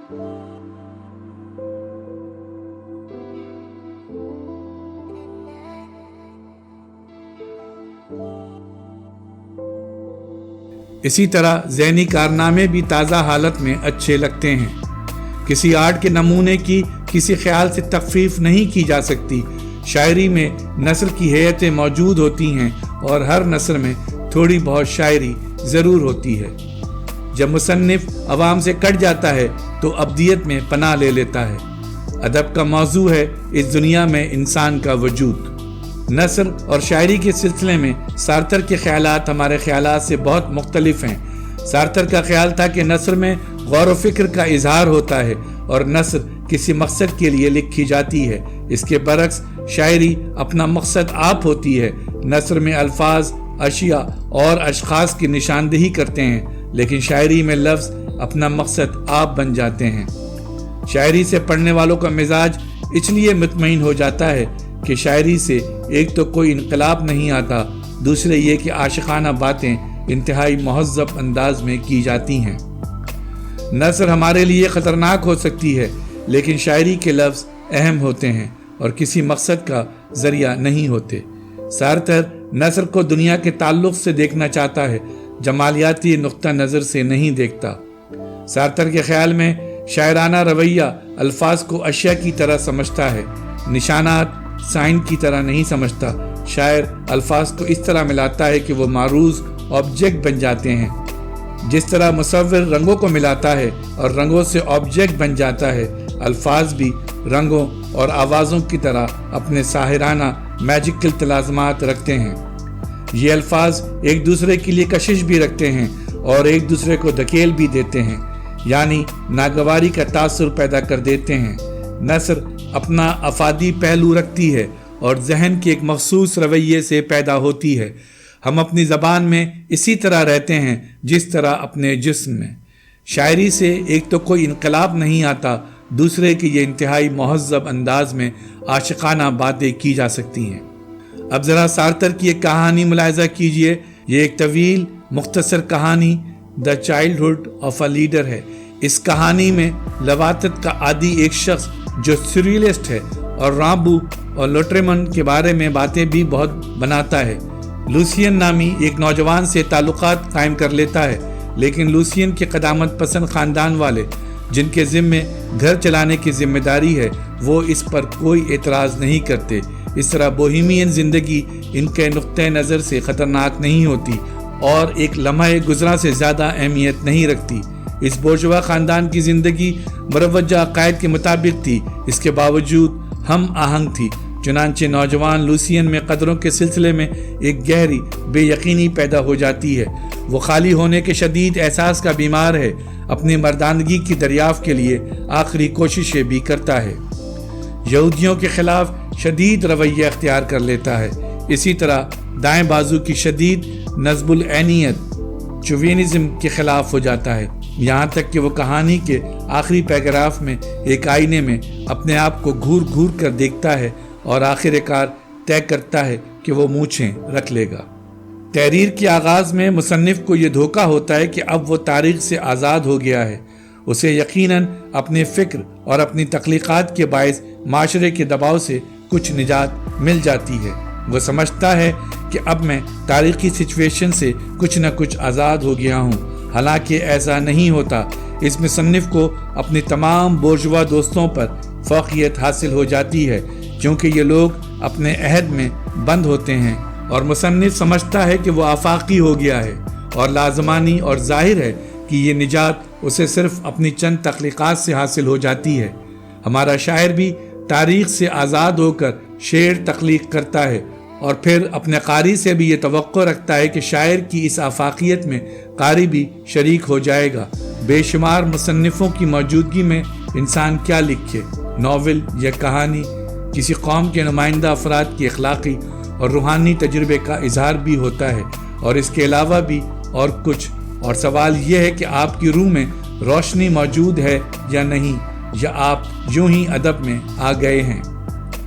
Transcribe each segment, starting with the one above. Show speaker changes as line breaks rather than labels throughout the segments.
اسی طرح ذہنی کارنامے بھی تازہ حالت میں اچھے لگتے ہیں۔ کسی آرٹ کے نمونے کی کسی خیال سے تخفیف نہیں کی جا سکتی۔ شاعری میں نثر کی ہیئتیں موجود ہوتی ہیں اور ہر نثر میں تھوڑی بہت شاعری ضرور ہوتی ہے۔ جب مصنف عوام سے کٹ جاتا ہے تو ابدیت میں پناہ لے لیتا ہے۔ ادب کا موضوع ہے اس دنیا میں انسان کا وجود۔ نثر اور شاعری کے سلسلے میں سارتر کے خیالات ہمارے خیالات سے بہت مختلف ہیں۔ سارتر کا خیال تھا کہ نثر میں غور و فکر کا اظہار ہوتا ہے اور نثر کسی مقصد کے لیے لکھی جاتی ہے۔ اس کے برعکس شاعری اپنا مقصد آپ ہوتی ہے۔ نثر میں الفاظ، اشیاء اور اشخاص کی نشاندہی کرتے ہیں، لیکن شاعری میں لفظ اپنا مقصد آپ بن جاتے ہیں۔ شاعری سے پڑھنے والوں کا مزاج اس لیے مطمئن ہو جاتا ہے کہ شاعری سے ایک تو کوئی انقلاب نہیں آتا، دوسرے یہ کہ عاشقانہ باتیں انتہائی مہذب انداز میں کی جاتی ہیں۔ نثر ہمارے لیے خطرناک ہو سکتی ہے، لیکن شاعری کے لفظ اہم ہوتے ہیں اور کسی مقصد کا ذریعہ نہیں ہوتے۔ سارتر نثر کو دنیا کے تعلق سے دیکھنا چاہتا ہے، جمالیاتی نقطہ نظر سے نہیں دیکھتا۔ سارتر کے خیال میں شاعرانہ رویہ الفاظ کو اشیاء کی طرح سمجھتا ہے، نشانات سائن کی طرح نہیں سمجھتا۔ شاعر الفاظ کو اس طرح ملاتا ہے کہ وہ معروض آبجیکٹ بن جاتے ہیں۔ جس طرح مصور رنگوں کو ملاتا ہے اور رنگوں سے آبجیکٹ بن جاتا ہے، الفاظ بھی رنگوں اور آوازوں کی طرح اپنے ساحرانہ میجیکل تلازمات رکھتے ہیں۔ یہ الفاظ ایک دوسرے کے لیے کشش بھی رکھتے ہیں اور ایک دوسرے کو دھکیل بھی دیتے ہیں، یعنی ناگواری کا تاثر پیدا کر دیتے ہیں۔ نثر اپنا افادی پہلو رکھتی ہے اور ذہن کے ایک مخصوص رویے سے پیدا ہوتی ہے۔ ہم اپنی زبان میں اسی طرح رہتے ہیں جس طرح اپنے جسم میں۔ شاعری سے ایک تو کوئی انقلاب نہیں آتا، دوسرے کہ یہ انتہائی مہذب انداز میں عاشقانہ باتیں کی جا سکتی ہیں۔ اب ذرا سارتر کی ایک کہانی ملاحظہ کیجئے۔ یہ ایک طویل مختصر کہانی the childhood of a leader ہے۔ اس کہانی میں لواطت کا عادی ایک شخص جو سیریلسٹ ہے اور رامبو اور لوٹریمن کے بارے میں باتیں بھی بہت بناتا ہے۔ لوسین نامی ایک نوجوان سے تعلقات قائم کر لیتا ہے، لیکن لوسین کے قدامت پسند خاندان والے جن کے ذمے گھر چلانے کی ذمہ داری ہے، وہ اس پر کوئی اعتراض نہیں کرتے۔ اس طرح بوہیمین زندگی ان کے نقطۂ نظر سے خطرناک نہیں ہوتی اور ایک لمحہ گزرا سے زیادہ اہمیت نہیں رکھتی۔ اس بورژوا خاندان کی زندگی مروجہ عقائد کے مطابق تھی، اس کے باوجود ہم آہنگ تھی۔ چنانچہ نوجوان لوسین میں قدروں کے سلسلے میں ایک گہری بے یقینی پیدا ہو جاتی ہے۔ وہ خالی ہونے کے شدید احساس کا بیمار ہے، اپنی مردانگی کی دریافت کے لیے آخری کوششیں بھی کرتا ہے۔ یہودیوں کے خلاف شدید رویہ اختیار کر لیتا ہے۔ اسی طرح دائیں بازو کی شدید نصب العینیت چووینزم کے خلاف ہو جاتا ہے، یہاں تک کہ وہ کہانی کے آخری پیراگراف میں ایک آئینے میں اپنے آپ کو گھور گھور کر دیکھتا ہے اور آخر کار طے کرتا ہے کہ وہ مونچھیں رکھ لے گا۔ تحریر کے آغاز میں مصنف کو یہ دھوکہ ہوتا ہے کہ اب وہ تاریخ سے آزاد ہو گیا ہے۔ اسے یقیناً اپنے فکر اور اپنی تخلیقات کے باعث معاشرے کے دباؤ سے کچھ نجات مل جاتی ہے۔ وہ سمجھتا ہے کہ اب میں تاریخی سچویشن سے کچھ نہ کچھ آزاد ہو گیا ہوں، حالانکہ ایسا نہیں ہوتا۔ اس مصنف کو اپنی تمام بورژوا دوستوں پر فوقیت حاصل ہو جاتی ہے، کیونکہ یہ لوگ اپنے عہد میں بند ہوتے ہیں اور مصنف سمجھتا ہے کہ وہ آفاقی ہو گیا ہے، اور لازمانی اور ظاہر ہے کہ یہ نجات اسے صرف اپنی چند تخلیقات سے حاصل ہو جاتی ہے۔ ہمارا شاعر بھی تاریخ سے آزاد ہو کر شعر تخلیق کرتا ہے اور پھر اپنے قاری سے بھی یہ توقع رکھتا ہے کہ شاعر کی اس آفاقیت میں قاری بھی شریک ہو جائے گا۔ بے شمار مصنفوں کی موجودگی میں انسان کیا لکھے، ناول یا کہانی، کسی قوم کے نمائندہ افراد کی اخلاقی اور روحانی تجربے کا اظہار بھی ہوتا ہے، اور اس کے علاوہ بھی اور کچھ۔ اور سوال یہ ہے کہ آپ کی روح میں روشنی موجود ہے یا نہیں، یا آپ یوں ہی ادب میں آ گئے ہیں۔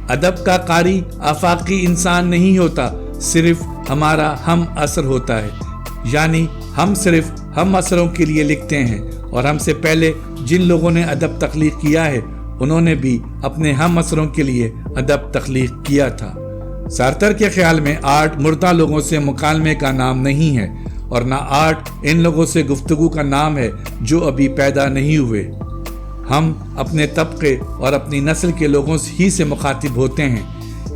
ادب کا قاری آفاقی انسان نہیں ہوتا، صرف ہمارا ہم اثر ہوتا ہے، یعنی ہم صرف ہم اثروں کے لیے لکھتے ہیں اور ہم سے پہلے جن لوگوں نے ادب تخلیق کیا ہے انہوں نے بھی اپنے ہم عصروں کے لیے ادب تخلیق کیا تھا۔ سارتر کے خیال میں آرٹ مردہ لوگوں سے مکالمے کا نام نہیں ہے اور نہ آرٹ ان لوگوں سے گفتگو کا نام ہے جو ابھی پیدا نہیں ہوئے۔ ہم اپنے طبقے اور اپنی نسل کے لوگوں ہی سے مخاطب ہوتے ہیں۔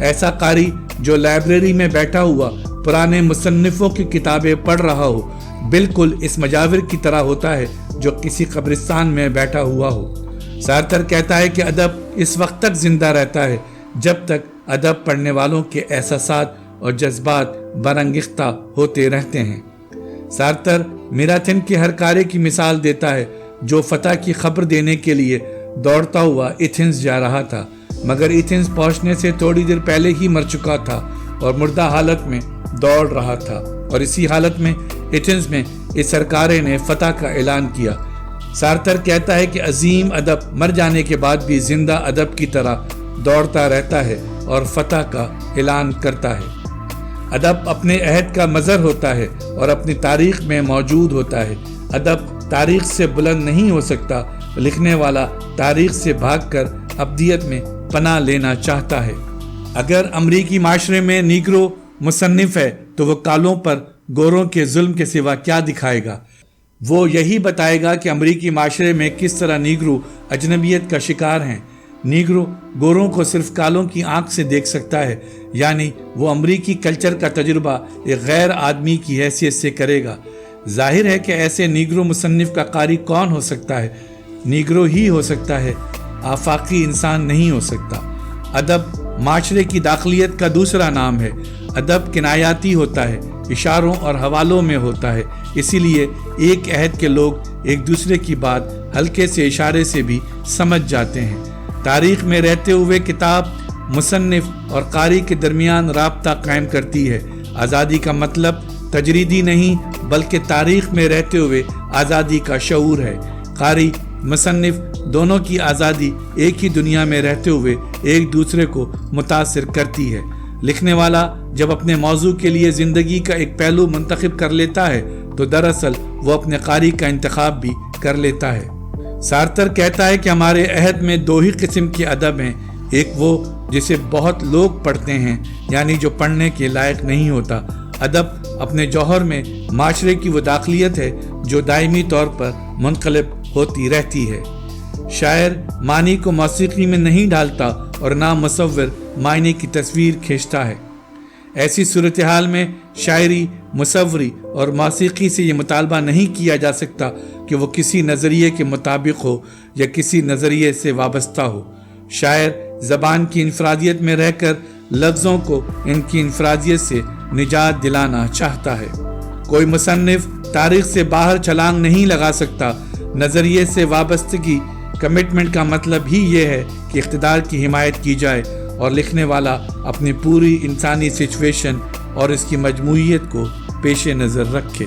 ایسا قاری جو لائبریری میں بیٹھا ہوا پرانے مصنفوں کی کتابیں پڑھ رہا ہو بالکل اس مجاور کی طرح ہوتا ہے جو کسی قبرستان میں بیٹھا ہوا ہو۔ سارتر کہتا ہے کہ ادب اس وقت تک زندہ رہتا ہے جب تک ادب پڑھنے والوں کے احساسات اور جذبات برانگیختہ ہوتے رہتے ہیں۔ سارتر میراتھن کے ہر کارے کی مثال دیتا ہے جو فتح کی خبر دینے کے لیے دوڑتا ہوا ایتھنز جا رہا تھا، مگر ایتھنز پہنچنے سے تھوڑی دیر پہلے ہی مر چکا تھا اور مردہ حالت میں دوڑ رہا تھا، اور اسی حالت میں ایتھنز میں اس سرکارے نے فتح کا اعلان کیا۔ سارتر کہتا ہے کہ عظیم ادب مر جانے کے بعد بھی زندہ ادب کی طرح دوڑتا رہتا ہے اور فتح کا اعلان کرتا ہے۔ ادب اپنے عہد کا مظہر ہوتا ہے اور اپنی تاریخ میں موجود ہوتا ہے۔ ادب تاریخ سے بلند نہیں ہو سکتا، لکھنے والا تاریخ سے بھاگ کر ابدیت میں پناہ لینا چاہتا ہے۔ اگر امریکی معاشرے میں نیگرو مصنف ہے تو وہ کالوں پر گوروں کے ظلم کے سوا کیا دکھائے گا؟ وہ یہی بتائے گا کہ امریکی معاشرے میں کس طرح نیگرو اجنبیت کا شکار ہیں۔ نیگرو گوروں کو صرف کالوں کی آنکھ سے دیکھ سکتا ہے، یعنی وہ امریکی کلچر کا تجربہ ایک غیر آدمی کی حیثیت سے کرے گا۔ ظاہر ہے کہ ایسے نیگرو مصنف کا قاری کون ہو سکتا ہے؟ نیگرو ہی ہو سکتا ہے، آفاقی انسان نہیں ہو سکتا۔ ادب معاشرے کی داخلیت کا دوسرا نام ہے۔ ادب کنایاتی ہوتا ہے، اشاروں اور حوالوں میں ہوتا ہے، اسی لیے ایک عہد کے لوگ ایک دوسرے کی بات ہلکے سے اشارے سے بھی سمجھ جاتے ہیں۔ تاریخ میں رہتے ہوئے کتاب مصنف اور قاری کے درمیان رابطہ قائم کرتی ہے۔ آزادی کا مطلب تجریدی نہیں بلکہ تاریخ میں رہتے ہوئے آزادی کا شعور ہے۔ قاری مصنف دونوں کی آزادی ایک ہی دنیا میں رہتے ہوئے ایک دوسرے کو متاثر کرتی ہے۔ لکھنے والا جب اپنے موضوع کے لیے زندگی کا ایک پہلو منتخب کر لیتا ہے تو دراصل وہ اپنے قاری کا انتخاب بھی کر لیتا ہے۔ سارتر کہتا ہے کہ ہمارے عہد میں دو ہی قسم کے ادب ہیں، ایک وہ جسے بہت لوگ پڑھتے ہیں، یعنی جو پڑھنے کے لائق نہیں ہوتا۔ ادب اپنے جوہر میں معاشرے کی وہ داخلیت ہے جو دائمی طور پر منقلب ہوتی رہتی ہے۔ شاعر معنی کو موسیقی میں نہیں ڈالتا اور نہ مصور معنی کی تصویر کھینچتا ہے۔ ایسی صورتحال میں شاعری، مصوری اور موسیقی سے یہ مطالبہ نہیں کیا جا سکتا کہ وہ کسی نظریے کے مطابق ہو یا کسی نظریے سے وابستہ ہو۔ شاعر زبان کی انفرادیت میں رہ کر لفظوں کو ان کی انفرادیت سے نجات دلانا چاہتا ہے۔ کوئی مصنف تاریخ سے باہر چھلانگ نہیں لگا سکتا۔ نظریے سے وابستگی، کمٹمنٹ کا مطلب ہی یہ ہے کہ اقتدار کی حمایت کی جائے اور لکھنے والا اپنی پوری انسانی سچویشن اور اس کی مجموعیت کو پیش نظر رکھے۔